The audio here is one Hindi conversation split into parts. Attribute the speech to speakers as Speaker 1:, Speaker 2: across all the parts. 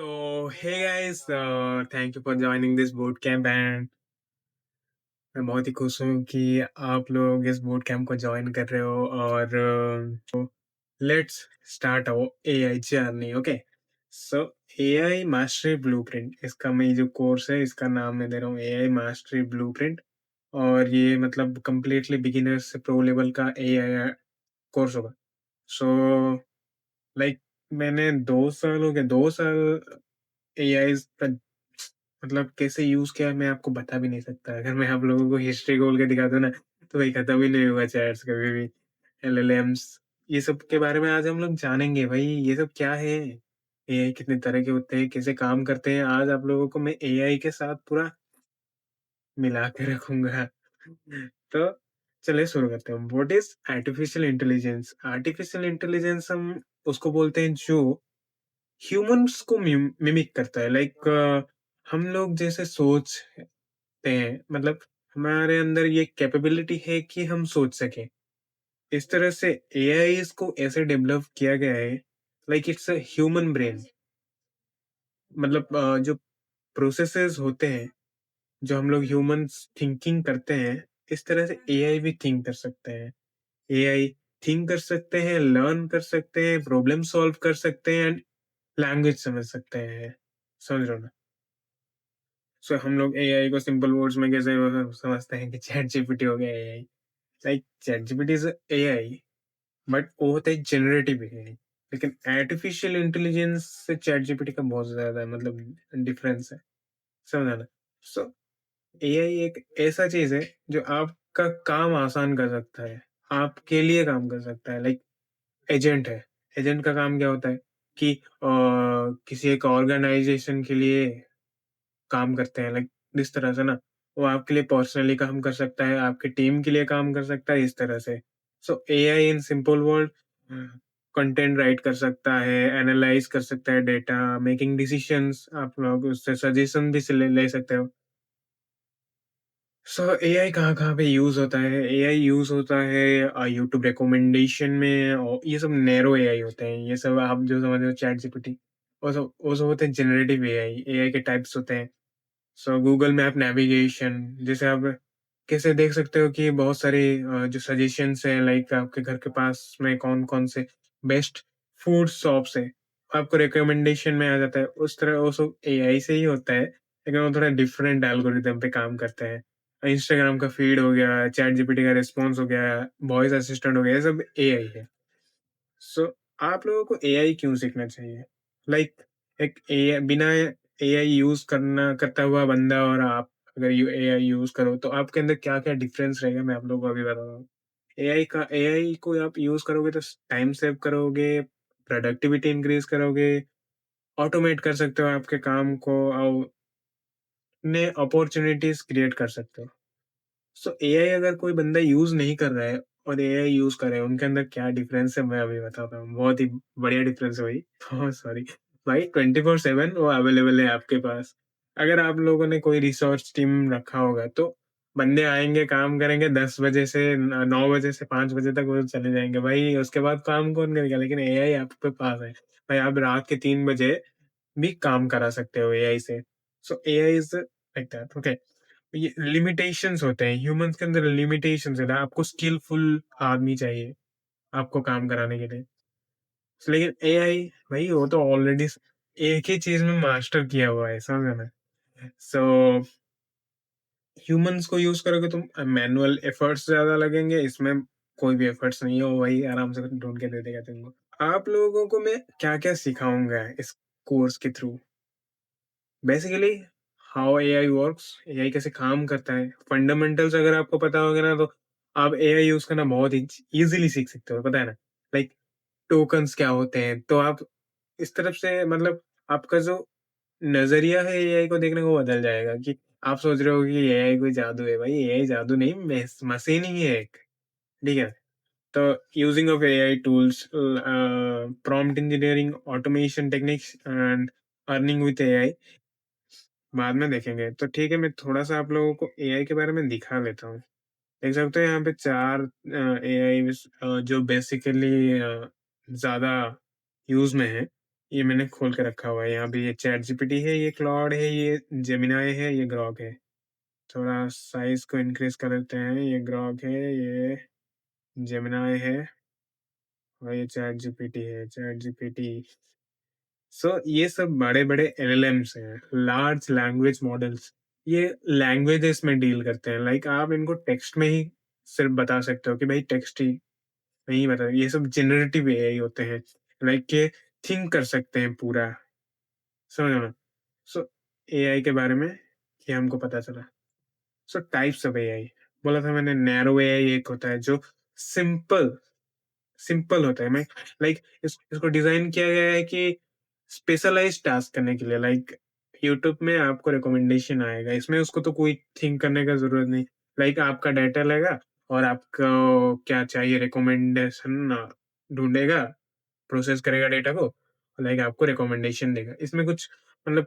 Speaker 1: Hey guys, thank you for joining this boot camp and मैं बहुत ही खुश हूँ कि आप लोग इस बूट कैंप को ज्वाइन कर रहे हो और let's start our AI journey. Okay, so AI mastery blueprint, इसका मैं जो कोर्स है इसका नाम मैं दे रहा हूँ एआई मास्टरी ब्लूप्रिंट। और ये मतलब कंप्लीटली बिगिनर से प्रो लेवल का एआई कोर्स होगा। सो लाइक मैंने 2 साल हो गए, 2 साल एआई का मतलब कैसे यूज़ किया मैं आपको बता भी नहीं सकता। अगर मैं आप लोगों को हिस्ट्री खोल के दिखा दूँ ना, तो वही खत्म ही नहीं होगा चैट्स कभी भी। एलएलएम्स, ये सब के बारे में आज हम लोग जानेंगे भाई, ये सब क्या है? एआई कितने तरह के होते हैं, कैसे काम करते हैं? आज आप लोगों को मैं एआई के साथ पूरा मिला के रखूँगा। तो चलिए शुरू करते हैं। What is artificial intelligence? Artificial intelligence हम उसको बोलते हैं जो ह्यूमन्स को मिमिक करता है। हम लोग जैसे सोचते हैं, मतलब हमारे अंदर ये कैपेबिलिटी है कि हम सोच सकें। इस तरह से एआईज़ को ऐसे डेवलप किया गया है, like it's a human brain. मतलब जो प्रोसेसेस होते हैं, जो हम लोग ह्यूमन्स थिंकिंग करते हैं, इस तरह से एआई भी थिंक कर सकते हैं। एआई थिंक कर सकते हैं, लर्न कर सकते हैं, प्रॉब्लम सॉल्व कर सकते हैं एंड लैंग्वेज समझ सकते हैं। समझ रहे हो ना? सो हम लोग एआई को सिंपल वर्ड्स में कैसे समझते हैं कि चैट जीपीटी हो गया AI. Like chat GPT is AI, but वो होता है जनरेटिव एआई। लेकिन आर्टिफिशियल इंटेलिजेंस से चैट जीपीटी का बहुत ज्यादा मतलब डिफरेंस है। समझा ना? सो एआई एक ऐसा चीज है जो आपका काम आसान कर सकता है, आपके लिए काम कर सकता है। लाइक एजेंट है। एजेंट का काम क्या होता है कि किसी एक ऑर्गेनाइजेशन के लिए काम करते हैं, लाइक इस तरह से ना। वो आपके लिए पर्सनली काम कर सकता है, आपकी टीम के लिए काम कर सकता है, इस तरह से। सो AI in simple word content right कर सकता है, एनालाइज कर सकता है डेटा, मेकिंग डिसीजंस, आप लोग उससे सजेशन भी से ले सकते हो। सो एआई कहाँ-कहाँ पे यूज़ होता है? एआई यूज़ होता है यूट्यूब रिकमेंडेशन में, और ये सब नैरो एआई होते हैं। ये सब आप जो समझ रहे हो चैट जीपीटी, वो सब होते हैं जनरेटिव एआई। एआई के टाइप्स होते हैं। सो गूगल मैप नेविगेशन, जैसे आप कैसे देख सकते हो कि बहुत सारी जो सजेशंस हैं, लाइक आपके घर के पास में कौन-कौन से बेस्ट फूड शॉप्स हैं, आपको रिकमेंडेशन में आ जाता है। उस तरह वो सब एआई से ही होता है, लेकिन वो थोड़ा डिफरेंट एल्गोरिदम पे काम करते हैं। इंस्टाग्राम का फीड हो गया, चैट जीपीटी का रिस्पॉन्स हो गया, वॉइस असिस्टेंट हो गया, ये सब एआई है। सो आप लोगों को एआई क्यों सीखना चाहिए? लाइक एक एआई बिना एआई यूज़ करना करता हुआ बंदा और आप अगर यू एआई यूज़ करो, तो आपके अंदर क्या-क्या डिफरेंस रहेगा, मैं आप लोगों को अभी बताता हूँ। एआई को आप यूज़ करोगे तो स टाइम सेव करोगे, प्रोडक्टिविटी इंक्रीज़ करोगे, ऑटोमेट कर सकते हो आपके काम को और नए अपॉर्च्युनिटीज़ क्रिएट कर सकते हो। सो एआई अगर कोई बंदा यूज़ नहीं कर रहा है और एआई यूज़ कर रहा है, उनके अंदर क्या डिफरेंस है मैं अभी बताता हूँ। बहुत ही बढ़िया डिफरेंस है भाई। Oh sorry. भाई 24/7 वो अवेलेबल है आपके पास। अगर आप लोगों ने कोई रिसर्च टीम रखा होगा, तो बंदे आएँगे, काम करेंगे 10 बजे से 9 बजे से 5 बजे तक वो चले जाएँगे। भाई उसके बाद काम कौन करेगा? लेकिन एआई आपके पास है। भाई आप रात के 3 बजे भी काम करा सकते हो एआई से। सो AI is like that, okay. ये लिमिटेशंस होते हैं, ह्यूमन्स के अंदर लिमिटेशंस है ना, आपको स्किलफुल आदमी चाहिए, आपको काम कराने के लिए। लेकिन एआई भाई वो तो ऑलरेडी एक ही चीज़ में मास्टर किया हुआ है, समझे ना? सो ह्यूमन्स को यूज़ करोगे तो मैनुअल एफर्ट्स ज़्यादा लगेंगे, इसमें कोई भी एफर्ट्स नहीं है, वो वही आराम से ढूँढ के दे देगा तुमको। आप लोगों को मैं क्या-क्या सिखाऊँगा इस कोर्स के through? Basically how AI works, AI कैसे काम करता है, फंडामेंटल्स अगर आपको पता होगा ना, तो आप एआई यूज करना बहुत इजीली सीख सकते हो, पता है ना। लाइक टोकन्स क्या होते हैं, तो आप इस तरफ से मतलब आपका जो नजरिया है एआई को देखने को बदल जाएगा कि आप सोच रहे हो कि एआई कोई जादू है। भाई एआई जादू नहीं, मशीन ही है एक। ठीक है। तो using of AI tools, prompt engineering, automation techniques and earning with AI बाद में देखेंगे। तो ठीक है, मैं थोड़ा-सा आप लोगों को एआई के बारे में दिखा लेता हूँ। देख सकते हो यहाँ पे 4 एआई जो बेसिकली ज़्यादा यूज़ में है। ये मैंने खोल के रखा हुआ है, यहाँ पे ये चैट जीपीटी है, ये क्लॉड है, ये जेमिनी है, ये ग्रॉक है। थोड़ा साइज़ को इंक्रीज़ कर देते हैं, ये ग्रॉक है, ये जेमिनी है और ये चैट जीपीटी है, चैट जीपीटी। सो ये सब बड़े-बड़े एलएलएम्स हैं, लार्ज लैंग्वेज मॉडल्स। ये लैंग्वेजेस में डील करते हैं, लाइक आप इनको टेक्स्ट में ही सिर्फ़ बता सकते हो कि भाई टेक्स्ट ही नहीं बता, ये सब जनरेटिव एआई होते हैं, लाइक के थिंक कर सकते हैं पूरा, समझ रहे हो ना? सो एआई के बारे में ये हमको पता चला। सो टाइप्स ऑफ एआई बोला था मैंने, नैरो एआई एक होता है जो सिंपल सिंपल होता है। मैं लाइक इसको डिज़ाइन किया गया है कि स्पेशलाइज़्ड टास्क करने के लिए, लाइक यूट्यूब में आपको रिकमेंडेशन आएगा, इसमें उसको तो कोई थिंक करने का ज़रूरत नहीं। लाइक आपका डाटा लेगा और आपको क्या चाहिए रिकमेंडेशन ढूँढेगा, प्रोसेस करेगा डाटा को, लाइक आपको रिकमेंडेशन देगा। इसमें कुछ मतलब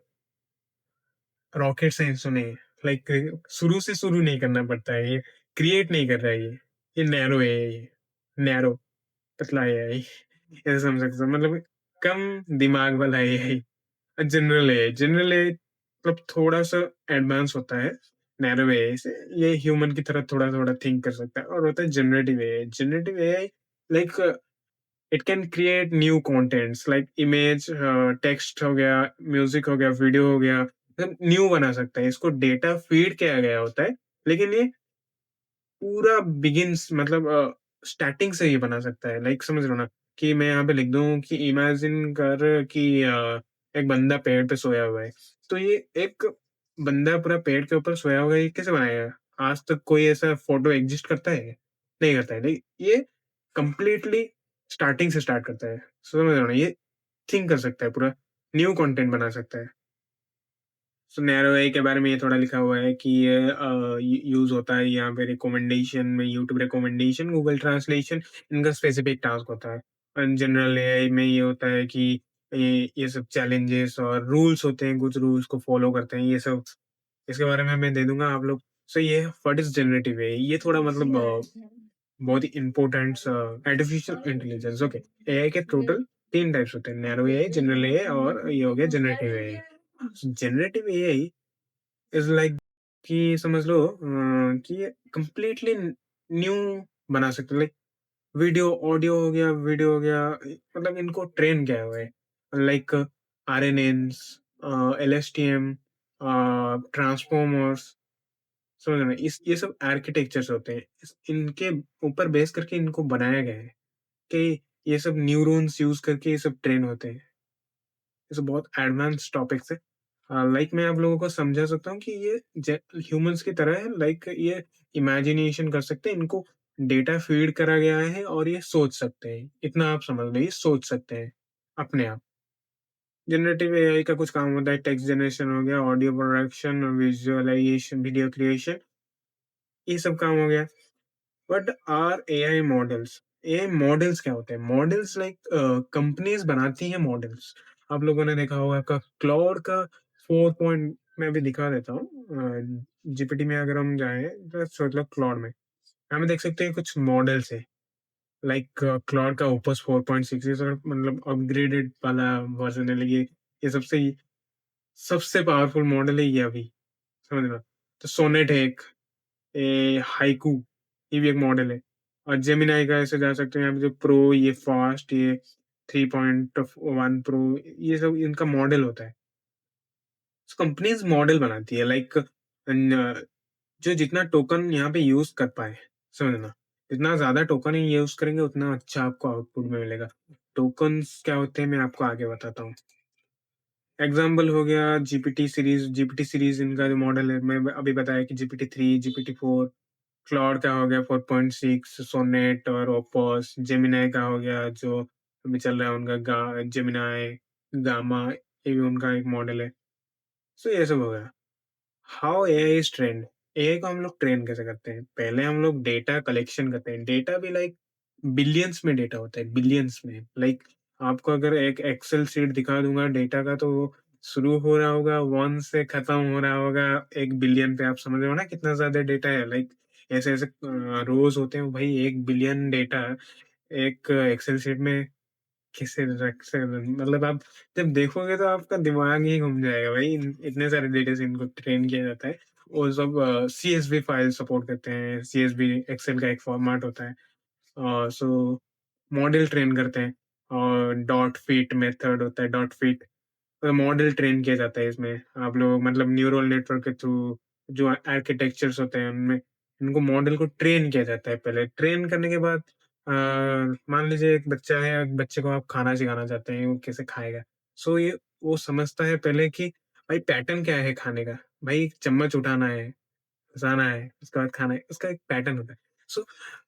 Speaker 1: रॉकेट साइंस तो नहीं है, लाइक शुरू से शुरू नहीं करना पड़ता है, ये क्रिएट नहीं कर रहा है ये। ये नैरो है ये, नैरो पतला एआई ऐसा समझ सकते हो, मतलब कम दिमाग वाला एआई। जनरल एआई मतलब थोड़ा-सा एडवांस होता है नैरो एआई से। ये ह्यूमन की तरह थोड़ा-थोड़ा थिंक कर सकता है, और होता है generative AI. Generative AI like it can create new contents like image, text हो गया, म्यूजिक हो गया, वीडियो हो गया, मतलब न्यू बना सकता है। इसको डेटा फीड किया गया होता है, लेकिन ये पूरा बिगिन्स मतलब स्टार्टिंग से ही बना सकता है। लाइक समझ रहे हो ना कि मैं यहाँ पे लिख दूँ कि इमेजिन कर कि एक बंदा पेड़ पे सोया हुआ है। तो ये एक बंदा पूरा पेड़ के ऊपर सोया हुआ है, ये कैसे बनाएगा? आज तक कोई ऐसा फ़ोटो एक्जिस्ट करता है? नहीं करता है। नहीं, ये कंप्लीटली स्टार्टिंग से स्टार्ट करता है। समझ रहे हो ना? ये थिंक कर सकता है पूरा, न्यू कंटेंट बना सकता है। सो नैरो एआई के बारे में ये थोड़ा लिखा हुआ है कि ये यूज़ होता है यहाँ पे रिकमेंडेशन में, यूट्यूब रिकमेंडेशन, गूगल ट्रांसलेशन, इनका स्पेसिफिक टास्क होता है। और जनरल एआई में ये होता है कि ये सब चैलेंजेस और रूल्स होते हैं, कुछ रूल्स को फॉलो करते हैं, ये सब इसके बारे में मैं दे दूँगा आप लोग। सो ये व्हाट इज़ जनरेटिव एआई, ये थोड़ा मतलब बहुत ही important artificial intelligence, okay. AI के टोटल 3 टाइप्स होते हैं, नैरो एआई, जनरल एआई और ये हो गया generative AI. Generative AI is like कि समझ लो कि ये कंप्लीटली न्यू बना सकते हैं, लाइक वीडियो हो गया, मतलब इनको ट्रेन किया हुआ है। लाइक आरएनएन्स, एलएसटीएम, ट्रांसफॉर्मर्स, समझ रहे हैं? इस ये सब आर्किटेक्चर्स होते हैं। इनके ऊपर बेस करके इनको बनाया गया है कि ये सब न्यूरॉन्स यूज़ करके ये सब ट्रेन होते हैं। ये सब बहुत एडवांस टॉपिक्स है। लाइक मैं आप लोगों को समझा सकता हूँ कि ये ह्यूमंस की तरह है, लाइक ये इमेजिनेशन कर सकते हैं, इनको डेटा फीड करा गया है और ये सोच सकते हैं, इतना आप समझ लो, ये सोच सकते हैं अपने आप। जनरेटिव एआई का कुछ काम होता है, टेक्स्ट जनरेशन हो गया, audio production, visualisation, video creation, ये सब काम हो गया। But our AI models, AI models क्या होते हैं? मॉडल्स लाइक कंपनीज बनाती हैं मॉडल्स। आप लोगों ने देखा होगा का क्लाउड का 4 पॉइंट मैं अभी दिखा देता हूँ। जीपीटी में अगर हम जाएँ तो मतलब क्लाउड में, हमें देख सकते हैं कुछ मॉडल्स है। लाइक क्लाउड का ओपस 4.6 ये सब मतलब अपग्रेडेड वाला वर्ज़न है, ये सबसे पावरफुल मॉडल है ये अभी, समझ रहे हो? तो सोनेट है एक, हाइकू, ये भी एक मॉडल है। और जेमिनी का ऐसे जा सकते हैं यहाँ पे, जो प्रो, ये फास्ट, ये 3.1 प्रो, ये सब इनका मॉडल होता है। कंपनीज मॉडल बनाती है, लाइक जो जितना टोकन यहाँ पे यूज कर पाए, समझना, जितना ज्यादा टोकन यूज करेंगे उतना अच्छा आपको आउटपुट में मिलेगा। टोकन्स क्या होते हैं मैं आपको आगे बताता हूँ। एग्जाम्पल हो गया जीपीटी सीरीज इनका जो मॉडल है, मैं अभी बताया कि जीपीटी 3, जीपीटी 4, क्लॉड का हो गया 4.6, सोनेट और ओपस, जेमिनी का हो गया जो अभी चल रहा है उनका जेमिनी, गामा, ये भी उनका एक मॉडल है। सो ये सब हो गया। How AI is trained, AI को हम लोग ट्रेन कैसे करते हैं? पहले हम लोग डेटा कलेक्शन करते हैं, डेटा भी लाइक बिलियंस में डेटा होता है, बिलियंस में। लाइक आपको अगर एक एक्सेल शीट दिखा दूंगा डेटा का, तो वो शुरू हो रहा होगा 1 से खत्म हो रहा होगा 1 बिलियन पे। आप समझ रहे हो ना कितना ज्यादा डेटा है? लाइक ऐसे ऐसे रोज होते हैं भाई, 1 बिलियन डेटा एक एक्सेल शीट में कैसे रख से मतलब आप जब देखोगे तो आपका दिमाग ही घूम जाएगा भाई, इतने सारे डेटा से इनको ट्रेन किया जाता है। वो सब सीएसवी फाइल सपोर्ट करते हैं, सीएसवी एक्सेल का एक फॉर्मेट होता है। सो मॉडल ट्रेन करते हैं और डॉट फिट मेथड होता है, डॉट फिट मॉडल ट्रेन किया जाता है इसमें। आप लोग मतलब न्यूरल नेटवर्क के थ्रू जो आर्किटेक्चर्स होते हैं उनमें इनको मॉडल को ट्रेन किया जाता है पहले। ट्रेन करने के बाद मान लीजिए एक बच्चा है, एक बच्चे को आप खाना सिखाना चाहते हैं, वो कैसे खाएगा? सो ये वो समझता है पहले कि भाई पैटर्न क्या है खाने का? भाई चम्मच उठाना है, फँसाना है, उसके बाद खाना है, उसका एक पैटर्न होता है। सो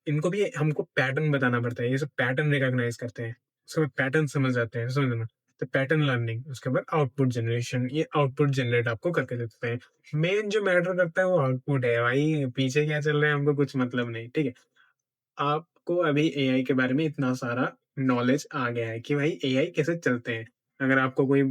Speaker 1: इनको भी हमको पैटर्न बताना पड़ता है, ये सब पैटर्न रिकॉग्नाइज़ करते हैं। उसके बाद पैटर्न समझ जाते हैं, समझ। तो पैटर्न लर्निंग, उसके बाद आउटपुट जनरेशन, ये आउटपुट जनरेट आपको करके देते हैं। मेन जो मैटर करता है वो आउटपुट है भाई, पीछे क्या चल रहा है हमको कुछ मतलब नहीं, ठीक है? आपको अभी एआई के बारे में इतना सारा नॉलेज आ गया है कि भाई एआई कैसे चलते हैं। अगर आपको कोई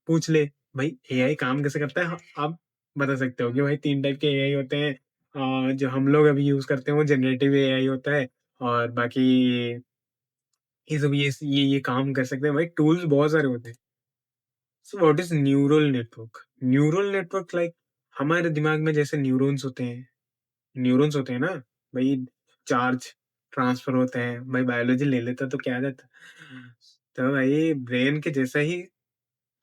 Speaker 1: पूछ ले भाई एआई काम कैसे करता है? आप बता सकते हो कि भाई 3 टाइप के एआई होते हैं। जो हम लोग अभी यूज़ करते हैं वो जनरेटिव एआई होता है और बाकी ये सब ये काम कर सकते हैं। भाई टूल्स बहुत सारे होते हैं। So what is neural network? Neural network like हमारे दिमाग में जैसे न्यूरॉन्स होते हैं ना, भई चार्ज ट्रांसफर होते हैं। भाई बायोलॉजी ले लेता तो क्या आ जाता? तो भाई ब्रेन के जैसा ही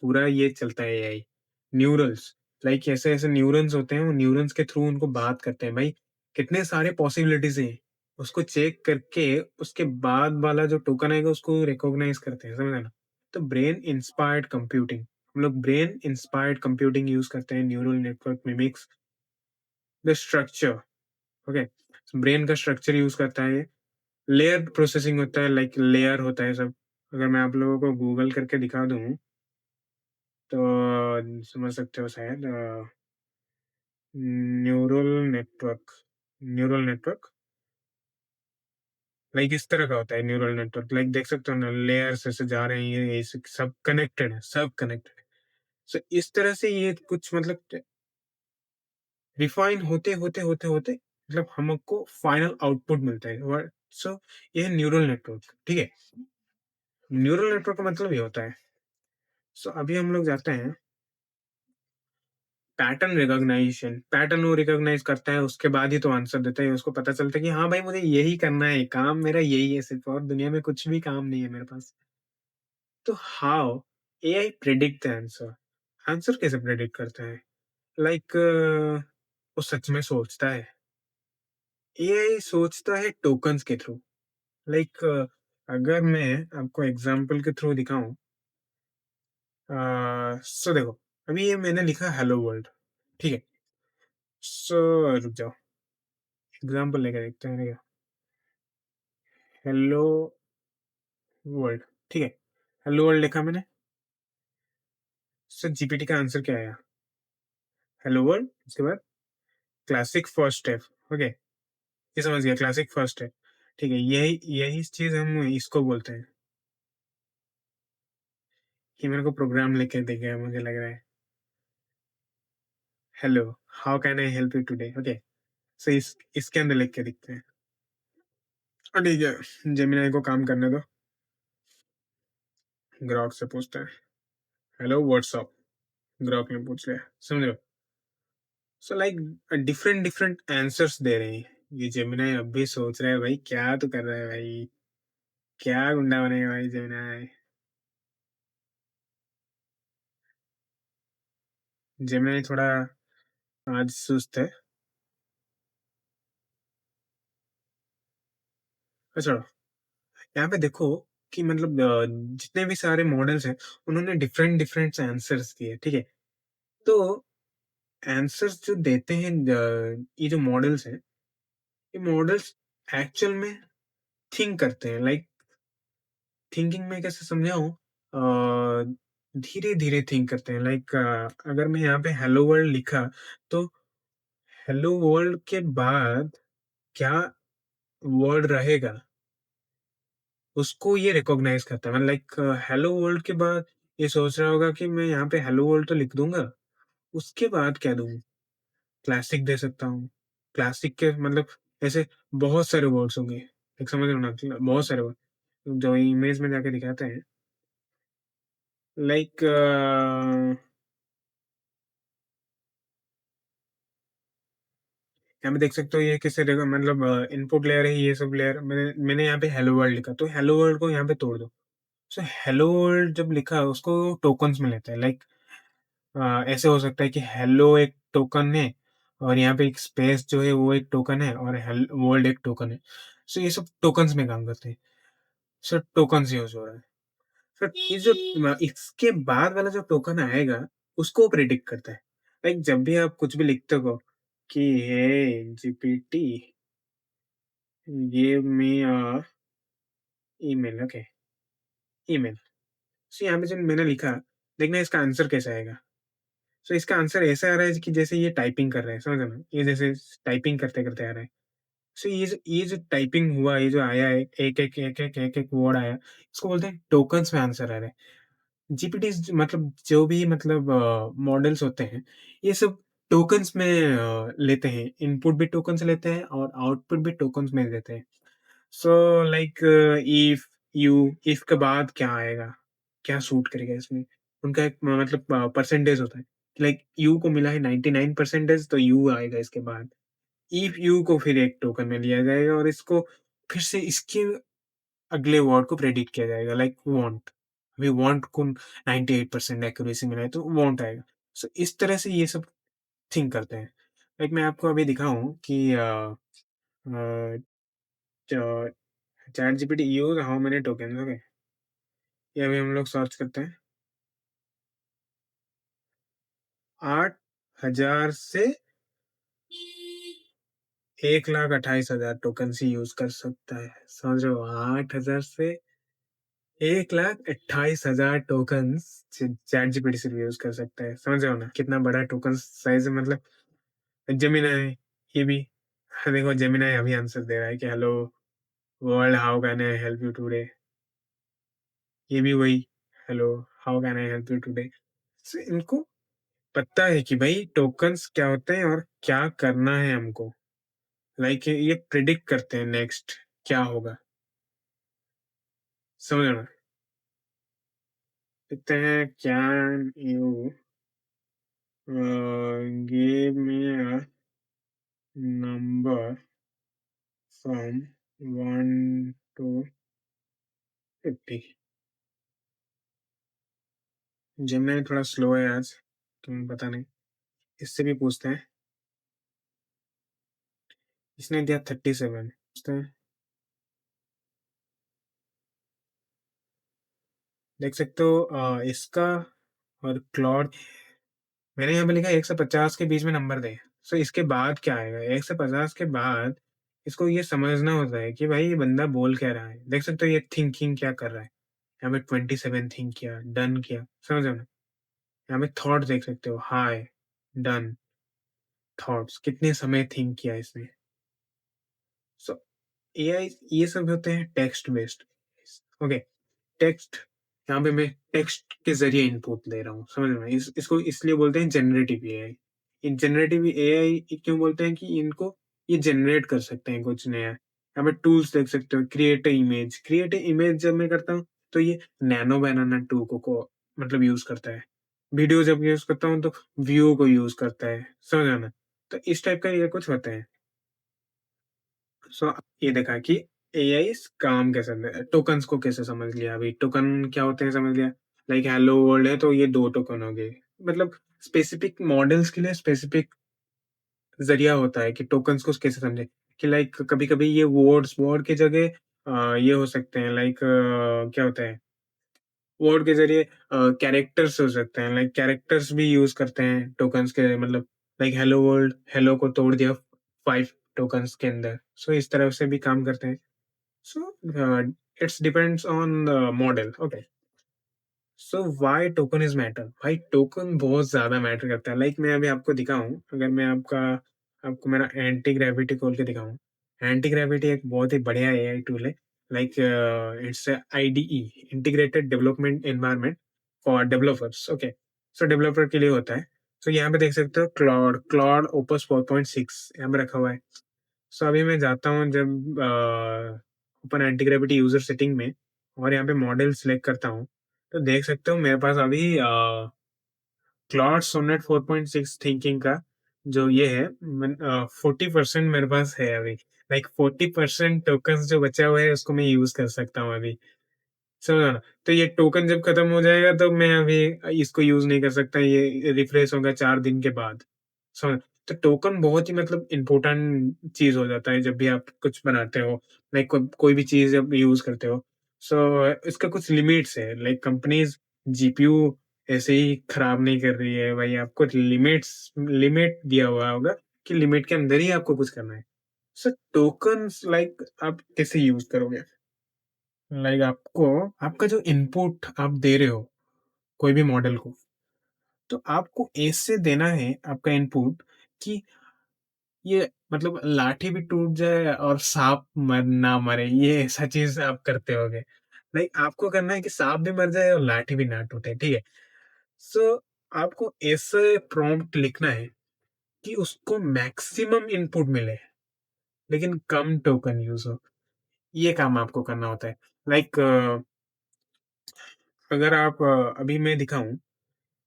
Speaker 1: पूरा ये चलता है एआई। न्यूरल्स लाइक ऐसे-ऐसे न्यूरॉन्स होते हैं, वो न्यूरॉन्स के थ्रू उनको बात करते हैं। भाई कितने सारे पॉसिबिलिटीज़ हैं, उसको चेक करके उसके बाद वाला जो टोकन आएगा उसको रिकॉग्नाइज़ करते हैं, समझे ना? तो ब्रेन इंस्पायर्ड कंप्यूटिंग हम लोग ब्रेन इंस्पायर्ड कंप्यूटिंग यूज़ करते हैं, neural network mimics the structure, okay? Brain का स्ट्रक्चर यूज़ करता है ये। लेयर प्रोसेसिंग होता है लाइक लेयर होता है सब। अगर मैं आप लोगों को गूगल करके दिखा दूँ, तो समझ सकते हो शायद neural network neural network like इस तरह का होता है न्यूरल नेटवर्क लाइक देख सकते हो ना लेयर्स ऐसे जा रहे हैं ये सब कनेक्टेड है सब कनेक्टेड है। सो इस तरह से ये कुछ मतलब रिफाइन होते मतलब हमको फाइनल आउटपुट मिलता है। सो ये है न्यूरल नेटवर्क, ठीक है? न्यूरल नेटवर्क का मतलब ये होता है। सो अभी हम लोग जाते हैं पैटर्न रिकॉग्निशन। पैटर्न वो रिकॉग्नाइज़ करता है, उसके बाद ही तो आंसर देता है। उसको पता चलता है कि हाँ भाई, मुझे यही करना है, काम मेरा यही है सिर्फ़ और दुनिया में कुछ भी काम नहीं है मेरे पास। तो how AI predict the answer? Answer कैसे प्रेडिक्ट करता है? लाइक वो सच में सोचता है। एआई सोचता है टोकन्स के थ्रू। लाइक अगर मैं आपको एग्ज़ाम्पल के थ्रू दिखाऊँ सो देखो, अभी ये मैंने लिखा हेलो वर्ल्ड, ठीक है? सो रुक जाओ, एग्ज़ाम्पल लेके देखते हैं क्या? हेलो वर्ल्ड, ठीक है? हेलो वर्ल्ड लिखा मैंने, सो जीपीटी का आंसर क्या आया? हेलो वर्ल्ड, उसके बाद क्लासिक फर्स्ट स्टेप, ओके? ये समझ गया क्लासिक फर्स्ट स्टेप, ठीक है? यही यही चीज़ हम इसको बोलते हैं, ये मेरे को प्रोग्राम लिख के दे गया मुझे लग रहा है। Hello, how can I help you today? Okay, so इसके अंदर लिख के दिखते हैं। ठीक है, जेमिनी को काम करने दो, ग्रॉक से पूछते हैं, हेलो व्हाट्स अप? ग्रॉक ने पूछ लिया, समझ रहे हो? So like different different answers दे रहे हैं। ये जेमिनी अब भी सोच रहा है भाई क्या तू कर रहा है भाई? क्या गुंडा बनेगा भाई जेमिनी? जेमिनी थोड़ा आज सुस्त है। अच्छा, यहाँ पे देखो कि मतलब जितने भी सारे मॉडल्स हैं, उन्होंने डिफरेंट डिफरेंट आंसर्स दिए, ठीक है? तो आंसर्स जो देते हैं ये जो मॉडल्स हैं, ये मॉडल्स एक्चुअल में थिंक करते हैं। लाइक थिंकिंग में कैसे समझाऊँ? धीरे-धीरे थिंक करते हैं। लाइक अगर मैं यहाँ पे हेलो वर्ल्ड लिखा, तो हेलो वर्ल्ड के बाद क्या वर्ड रहेगा, उसको ये रिकॉग्नाइज़ करता है। मतलब लाइक हेलो वर्ल्ड के बाद ये सोच रहा होगा कि मैं यहाँ पे हेलो वर्ल्ड तो लिख दूँगा, उसके बाद क्या दूँ? क्लासिक दे सकता हूँ। क्लासिक के मतलब ऐसे बहुत सारे वर्ड्स होंगे। एक समझ रहे हो ना? बहुत सारे वर्ड जो इमेज में जाके दिखाते हैं। लाइक यहाँ पे देख सकते हो ये किससे देखो मतलब इनपुट लेयर है, ये सब लेयर मैंने मैंने यहाँ पे हेलो वर्ल्ड लिखा, तो हेलो वर्ल्ड को यहाँ पे तोड़ दो। सो हेलो वर्ल्ड जब लिखा उसको टोकन्स में लेते हैं, लाइक ऐसे हो सकता है कि हेलो एक टोकन है और यहाँ पे एक स्पेस जो है वो एक टोकन है और वर्ल्ड एक टोकन है। सो ये सब टोकन्स में काम करते हैं। सो टोकन्स यूज हो रहा है। सो ये जो इसके बाद वाला जो टोकन आएगा उसको प्रिडिक्ट करता है। लाइक जब भी आप कुछ भी लिखते हो कि hey GPT give me a email, okay, email. So यहाँ पे जब मैंने लिखा, देखना इसका आंसर कैसा आएगा। सो इसका आंसर ऐसा आ रहा है कि जैसे ये टाइपिंग कर रहा है, समझ रहे हो? ये जैसे टाइपिंग करते-करते आ रहा है। सो ये जो टाइपिंग हुआ, ये जो आया है, एक-एक वर्ड आया, इसको बोलते हैं टोकन्स में आंसर आ रहा है। जीपीटीज़ मतलब जो भी मतलब मॉडल्स होते हैं, ये सब टोकन्स में लेते हैं। इनपुट भी टोकन से लेते हैं और आउटपुट भी टोकन्स में देते हैं। सो लाइक इफ इफ के बाद क्या आएगा, क्या सूट करेगा इसमें, उनका एक मतलब परसेंटेज होता है। लाइक यू को मिला है 99 परसेंटेज, तो यू आएगा इसके बाद। इफ यू को फिर एक टोकन में लिया जाएगा और इसको फिर से इसके अगले वर्ड को प्रेडिक्ट किया जाएगा, लाइक वांट। अभी वांट को 98% एक्यूरेसी मिला है तो वांट आएगा। सो इस तरह से ये सब थिंक करते हैं। लाइक मैं आपको अभी दिखाऊं कि chat GPT use how many token, okay, ये अभी हम लोग सर्च करते हैं। 8,000 से 1,28,000 टोकन ही यूज कर सकता है, समझ रहे हो? 8,000 से 1,28,000 टोकन चैट जीपीटी सिर्फ यूज कर सकता है, समझ रहे हो ना कितना बड़ा टोकन साइज है। मतलब जेमिनाई, ये भी देखो, जेमिनाई अभी आंसर दे रहा है कि hello world, how can I help you today. ये भी वही, hello, how can I help you today. इनको पता है कि भाई टोकन्स क्या होते हैं और क्या करना है हमको। लाइक ये प्रिडिक्ट करते हैं नेक्स्ट क्या होगा, समझ रहे हो? लिखते हैं can you give me a number from 1 to 50। Gemini थोड़ा स्लो है आज, तुम्हें पता नहीं। इससे भी पूछते हैं। इसने दिया 37। पूछते हैं, देख सकते हो इसका और क्लॉड। मैंने यहाँ पे लिखा 1 से 50 के बीच में नंबर दें। सो इसके बाद क्या आएगा? 1 से 50 के बाद इसको ये समझना होता है कि भाई ये बंदा बोल क्या रहा है। देख सकते हो ये थिंकिंग क्या कर रहा है। यहाँ पे 27 थिंक किया, डन किया, समझ रहे हो ना? यहाँ पे थॉट्स देख सकते हो, हाय, डन, थॉट्स, कितने समय थिंक किया इसने। सो एआई ये सब होते हैं टेक्स्ट बेस्ड। ओके, टेक्स्ट, यहाँ पे मैं टेक्स्ट के ज़रिए इनपुट ले रहा हूँ, समझ रहे हैं? इसको इसलिए बोलते हैं जनरेटिव एआई। इन जनरेटिव एआई क्यों बोलते हैं कि इनको ये जनरेट कर सकते हैं कुछ नया। यहाँ पे टूल्स देख सकते हो, create a image. Create a image जब मैं करता हूँ, तो ये नैनो बनाना 2 को मतलब यूज़ करता है। वीडियो जब यूज़ करता हूँ, तो व्यू को यूज़ करता है, समझ रहे हो ना? तो इस टाइप का ये कुछ होता है। सो ये देखा कि एआई काम कैसे टोकन्स को कैसे समझ लिया। अभी टोकन क्या होते हैं समझ लिया। लाइक हेलो वर्ल्ड है तो ये 2 टोकन हो गए। मतलब स्पेसिफिक मॉडल्स के लिए स्पेसिफिक ज़रिया होता है कि टोकन्स को कैसे समझें। कि लाइक कभी-कभी ये वर्ड की जगह ये हो सकते हैं, लाइक क्या होता है, वर्ड के ज़रिए कैरेक्टर्स हो सकते हैं। लाइक कैरेक्टर्स भी यूज़ करते हैं टोकन्स के, मतलब लाइक हेलो वर्ल्ड, हेलो को तोड़ दिया 5 टोकन्स के अंदर। सो इस तरह से भी काम करते हैं। So, it's depends on the model. Okay. So why token is matter? भाई टोकन बहुत ज़्यादा मैटर करता है। लाइक मैं अभी आपको दिखाऊँ, अगर मैं आपको मेरा एंटी ग्रेविटी खोल के दिखाऊँ। एंटी ग्रेविटी एक बहुत ही बढ़िया एआई टूल है। Like it's IDE, integrated development environment for developers. Okay. So developer के लिए होता है। तो यहाँ पे देख सकते हो क्लॉड क्लॉड ओपस 4.6 यहाँ पे रखा हुआ है। सो अभी मैं जाता हूँ जब open anti gravity user setting में और यहाँ पे मॉडल सिलेक्ट करता हूँ। तो देख सकते हो मेरे पास अभी क्लॉड सोनेट 4.6 थिंकिंग का जो ये है 40% मेरे पास है अभी। लाइक 40% टोकन्स जो बचा हुआ है उसको मैं यूज़ कर सकता हूँ अभी। समझा ना? तो ये टोकन जब खत्म हो जाएगा तो मैं अभी इसको यूज़ नहीं कर सकता, ये रिफ्रेश होगा 4 दिन के बाद। समझ तो टोकन बहुत ही मतलब इम्पोर्टेंट चीज़ हो जाता है जब भी आप कुछ बनाते हो, लाइक कोई भी चीज़ जब यूज़ करते हो। सो इसका कुछ लिमिट्स है, लाइक कंपनीज़ जीपीयू ऐसे ही खराब नहीं कर रही है भाई, आपको लिमिट दिया हुआ होगा कि लिमिट के अंदर ही आपको कुछ करना है। सो टोकन्स लाइक आप कैसे यूज़ करोगे? लाइक आपको आपका जो इनपुट आप दे रहे हो कोई भी मॉडल को, तो आपको ऐसे देना है आपका इनपुट कि ये मतलब लाठी भी टूट जाए और सांप ना मरे, ये ऐसा चीज आप करते होगे। लाइक आपको करना है कि सांप भी मर जाए और लाठी भी ना टूटे, ठीक है? सो आपको ऐसे प्रॉम्प्ट लिखना है कि उसको मैक्सिमम इनपुट मिले लेकिन कम टोकन यूज हो। ये काम आपको करना होता है। लाइक अगर आप अभी मैं दिखाऊं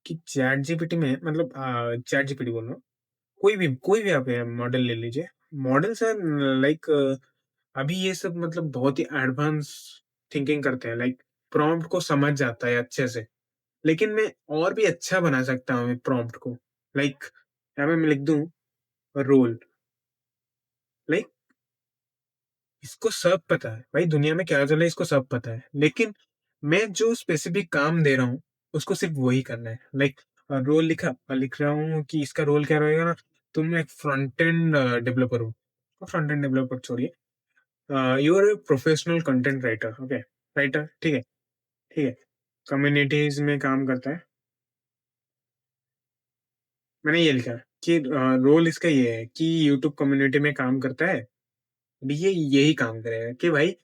Speaker 1: कि चैट जीपीटी में मतलब चैट जीपीटी बोल रहा हूँ, कोई भी आप मॉडल ले लीजिए। मॉडल सर लाइक अभी ये सब मतलब बहुत ही एडवांस थिंकिंग करते हैं, लाइक प्रॉम्प्ट को समझ जाता है अच्छे से। लेकिन मैं और भी अच्छा बना सकता हूँ प्रॉम्प्ट को। लाइक यहाँ पे मैं लिख दूं रोल, लाइक इसको सब पता है भाई, दुनिया में क्या चल रहा है इसको सब पता है, लेकिन मैं जो स्पेसिफिक काम दे रहा हूँ उसको सिर्फ वही करना है। लाइक रोल लिखा और लिख रहा हूँ कि इसका रोल क्या रहेगा ना, तुम एक फ्रंट एंड डेवलपर हो। फ्रंट एंड डेवलपर छोड़िए, you are a professional content writer, okay, writer, ठीक है, ठीक है, कम्युनिटीज में काम करता है। मैंने ये लिखा कि रोल इसका ये है कि यूट्यूब कम्युनिटी में काम करता है। अभी ये यही काम करेगा कि भाई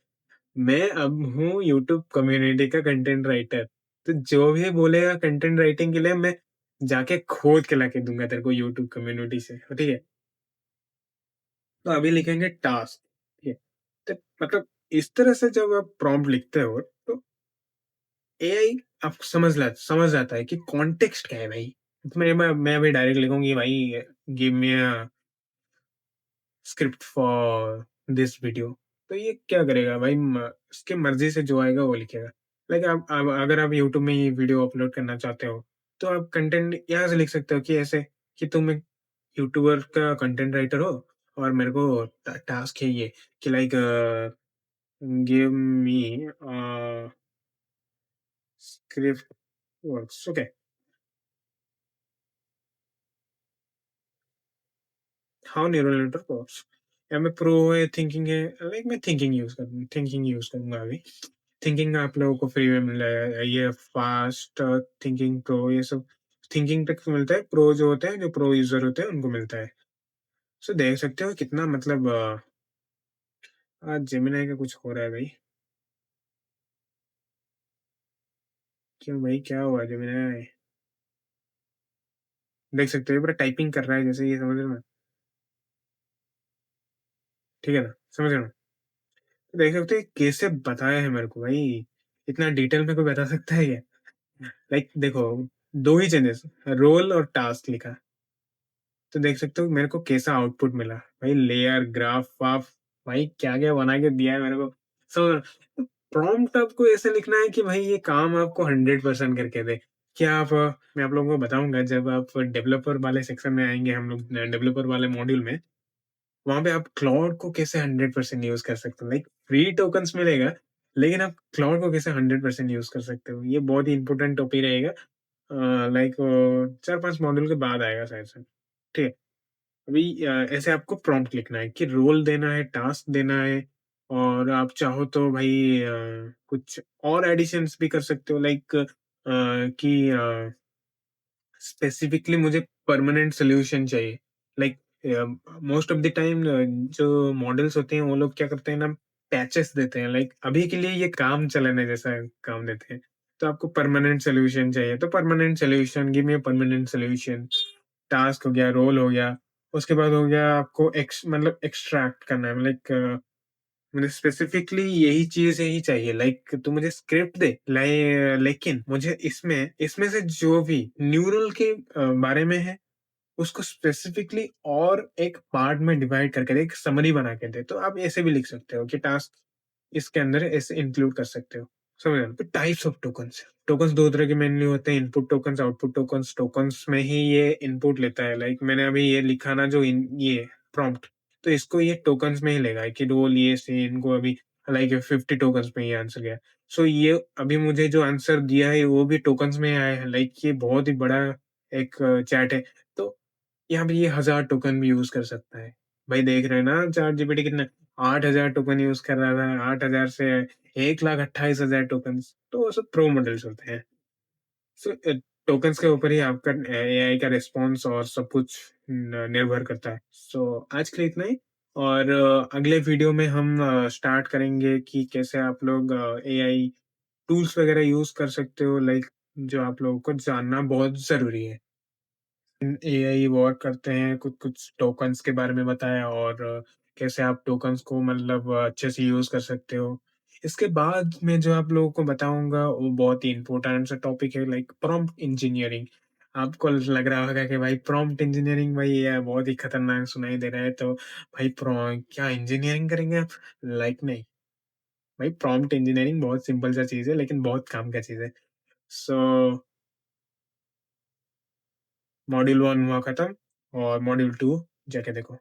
Speaker 1: मैं अब हूँ यूट्यूब कम्युनिटी का कंटेंट राइटर। तो जो भी बोलेगा कंटेंट राइटिंग के लिए, मैं जाके खोद के लाके दूंगा तेरे को यूट्यूब कम्युनिटी से, ठीक है? तो अभी लिखेंगे टास्क, ठीक है? तो मतलब इस तरह से जब आप प्रॉम्प्ट लिखते हो तो एआई आप समझ जाता है कि कॉन्टेक्स्ट क्या है भाई। तो मैं अभी डायरेक्ट लिखूंगी भाई, give me a script for this video. तो ये क्या करेगा भाई, इसके मर्जी से जो आएगा वो लिखेगा। लाइक आप अगर आप यूट्यूब में ये वीडियो अपलोड करना चाहते हो तो आप कंटेंट यहाँ से लिख सकते हो कि ऐसे कि तुम एक यूट्यूबर का कंटेंट राइटर हो और मेरे को टास्क है ये कि like give me script works, okay, how neural network works. या मैं प्रो है थिंकिंग है, लाइक मैं थिंकिंग यूज करूंगा अभी। थिंकिंग आप लोगों को फ्री में मिल रहा है, ये फास्ट थिंकिंग प्रो, ये सब थिंकिंग तक मिलता है। प्रो जो होते हैं, जो प्रो यूजर होते हैं उनको मिलता है। सो देख सकते हो कितना मतलब आज जेमिनाई का कुछ हो रहा है भाई। क्यों भाई, क्या हुआ जेमिनाई? देख सकते हो ये पूरा टाइपिंग कर रहा है जैसे, ये समझ रहे हो ना? ठीक है ना, समझ रहे हो ना? तो देख सकते हो ये कैसे बताया है मेरे को भाई, इतना डिटेल में कोई बता सकता है क्या? लाइक देखो, दो ही चेंजेस, रोल और टास्क लिखा, तो देख सकते हो मेरे को कैसा आउटपुट मिला भाई। लेयर ग्राफ वाफ, भाई क्या क्या बना के दिया है मेरे को। सो प्रॉम्प्ट आपको ऐसे लिखना है कि भाई ये काम आपको 100% करके दे। क्या आप मैं आप लोगों को बताऊंगा जब आप डेवलपर वाले सेक्शन में आएंगे, हम लोग डेवलपर वाले मॉड्यूल में, वहां पे आप क्लाउड को कैसे 100% यूज कर सकते हो। लाइक फ्री टोकन्स मिलेगा लेकिन आप क्लाउड को कैसे 100% यूज कर सकते हो, ये बहुत ही इंपॉर्टेंट टॉपिक रहेगा। लाइक 4-5 मॉड्यूल के बाद आएगा शायद से, ठीक है? अभी ऐसे आपको प्रॉम्प्ट लिखना है कि रोल देना है, टास्क देना है, और आप चाहो तो भाई कुछ और एडिशंस भी कर सकते हो, लाइक कि स्पेसिफिकली मुझे परमानेंट सॉल्यूशन चाहिए। Like most of the time जो मॉडल्स होते हैं वो लोग क्या करते हैं ना, पैचेस देते हैं, लाइक अभी के लिए ये काम चलाने जैसा काम देते हैं। तो आपको परमानेंट सॉल्यूशन चाहिए तो permanent solution, give me a permanent solution. Task हो गया, रोल हो गया, उसके बाद हो गया आपको मतलब एक्सट्रैक्ट करना है, लाइक मुझे स्पेसिफिकली यही चीज़ ही चाहिए, लाइक तू मुझे स्क्रिप्ट दे, लेकिन मुझे इसमें इसमें से जो भी न्यूरल के बारे में है, उसको स्पेसिफिकली और एक पार्ट में डिवाइड करके दे, एक समरी बना के दे। तो आप ऐसे भी लिख सकते हो कि टास्क इसके अंदर ऐसे इंक्लूड कर सकते हो। समझ रहे हो? तो टाइप्स ऑफ टोकन्स, टोकन्स 2 तरह के मेनली होते हैं, input tokens, output tokens. Tokens में ही ये इनपुट लेता है, लाइक मैंने अभी ये लिखा ना जो इन ये प्रॉम्प्ट, तो इसको ये टोकन्स में ही लेगा कि रोल ये से इनको अभी लाइक 50 टोकन्स में ये आंसर गया। सो ये अभी मुझे जो आंसर दिया है वो भी टोकन्स में आया है, लाइक ये बहुत ही बड़ा एक चैट है। तो यहाँ पे ये 1000 टोकन भी यूज़ कर सकता है। भाई देख रहे हैं ना चैटजीपीटी कितना 8000 टोकन यूज़ कर रहा था, 8000 से 1,28,000 टोकन्स, तो वो सब प्रो मॉडल्स होते हैं। सो टोकन्स के ऊपर ही आपका एआई का रिस्पॉन्स और सब कुछ निर्भर करता है। सो आज के लिए इतना ही, और अगले वीडियो में हम स्टार्ट करेंगे कि कैसे आप लोग एआई टूल्स वगैरह यूज़ कर सकते हो, लाइक जो आप लोगों को जानना बहुत ज़रूरी है। एआई वर्क करते हैं, कुछ-कुछ टोकन्स के बारे में बताया, और कैसे आप टोकन्स को मतलब अच्छे से यूज़ कर सकते हो। इसके बाद मैं जो आप लोगों को बताऊँगा वो बहुत ही इम्पोर्टेंट सा टॉपिक है, लाइक प्रॉम्प्ट इंजीनियरिंग। आपको लग रहा होगा कि भाई प्रॉम्प्ट इंजीनियरिंग, भाई ये बहुत ही खतरनाक सुनाई दे रहा है, तो भाई क्या इंजीनियरिंग करेंगे आप? लाइक नहीं, भाई प्रॉम्प्ट इंजीनियरिंग बहुत सिंपल सा चीज़ है लेकिन बहुत काम का चीज़ है। सो मॉड्यूल 1 हुआ खत्म, और मॉड्यूल 2 जाके देखो।